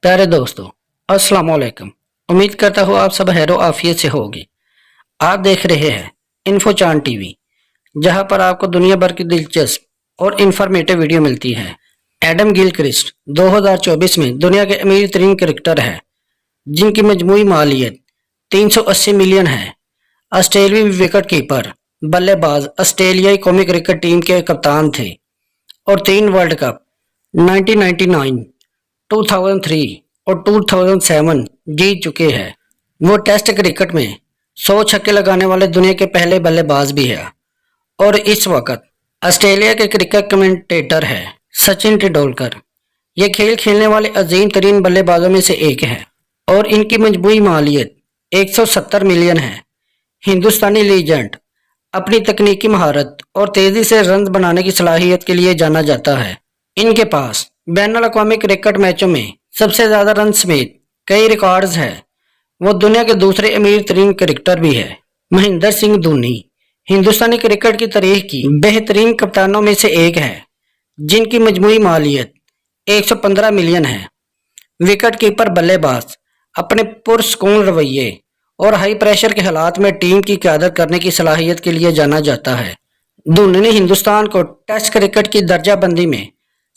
प्यारे दोस्तों, अस्सलाम वालेकुम। उम्मीद करता हूँ आप सब खैर आफियत से होगी। आप देख रहे हैं इन्फो चांद टीवी, जहां पर आपको दुनिया भर की दिलचस्प और इंफॉर्मेटिव वीडियो मिलती है। एडम गिलक्रिस्ट 2024 में दुनिया के अमीर तरीन क्रिकेटर है, जिनकी मजमूई मालियत 380 मिलियन है। ऑस्ट्रेलियाई विकेट कीपर बल्लेबाज ऑस्ट्रेलियाई कौमी क्रिकेट टीम के कप्तान थे और 3 वर्ल्ड कप 1999, 2003 और 2007 जीत चुके हैं। वो टेस्ट क्रिकेट में 100 छक्के लगाने वाले दुनिया के पहले बल्लेबाज भी है और इस वक्त ऑस्ट्रेलिया के क्रिकेट कमेंटेटर है सचिन तेंदुलकर। ये खेल खेलने वाले अजीम तरीन बल्लेबाजों में से एक है और इनकी मजमूई मालियत 170 मिलियन है। हिंदुस्तानी लीजेंड अपनी तकनीकी महारत और तेजी से रन बनाने की सलाहियत के लिए जाना जाता है। इनके पास बैनुल अक़वामी क्रिकेट मैचों में सबसे ज्यादा रन समेत कई रिकॉर्ड्स हैं। वो दुनिया के दूसरे अमीर तरीन क्रिकेटर भी है। महेंद्र सिंह धोनी हिंदुस्तानी क्रिकेट की तारीख की बेहतरीन कप्तानों में से एक है, जिनकी मजमूई मालियत 115 मिलियन है। विकेट कीपर बल्लेबाज अपने पुरस्कून रवैये और हाई प्रेशर के हालात में टीम की क़यादत करने की सलाहियत के लिए जाना जाता है। धोनी ने हिंदुस्तान को टेस्ट क्रिकेट की दर्जाबंदी में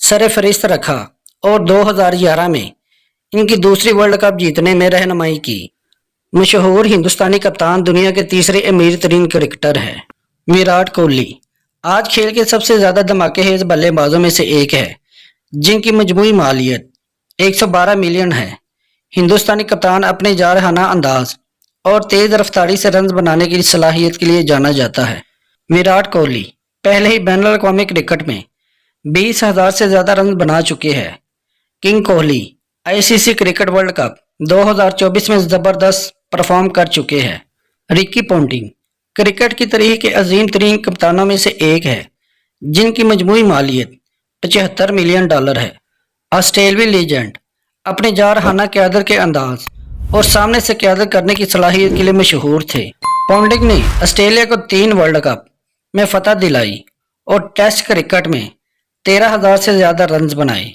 सरफहरिस्त रखा और 2011 में इनकी दूसरी वर्ल्ड कप जीतने में रहनुमाई की। मशहूर हिंदुस्तानी कप्तान दुनिया के तीसरे अमीर तरीन क्रिकेटर है विराट कोहली। आज खेल के सबसे ज्यादा धमाकेबाज बल्लेबाजों में से एक है, जिनकी मजमूई मालियत 112 मिलियन है। हिंदुस्तानी कप्तान अपने जारहाना अंदाज और तेज रफ्तारी से रन बनाने की सलाहियत के लिए जाना जाता है। विराट कोहली पहले ही बैनुल अक़वामी क्रिकेट में 20,000 से ज्यादा रन बना चुके हैं। King Kohli ICC cricket world cup 2024 में जबरदस्त परफॉर्म कर चुके हैं। रिकी पॉन्टिंग क्रिकेट की तारीख के अजीम तरीन कप्तानों में से एक है, जिनकी मजमूई मालियत 75 मिलियन डॉलर है। ऑस्ट्रेलियाई लीजेंड अपने जारहाना क़यादत के अंदाज और सामने से क़यादत करने की सलाहियत के लिए मशहूर थे। पॉन्टिंग ने ऑस्ट्रेलिया को 3 वर्ल्ड कप में फतह दिलाई और टेस्ट क्रिकेट में 13,000 से ज्यादा रन बनाए।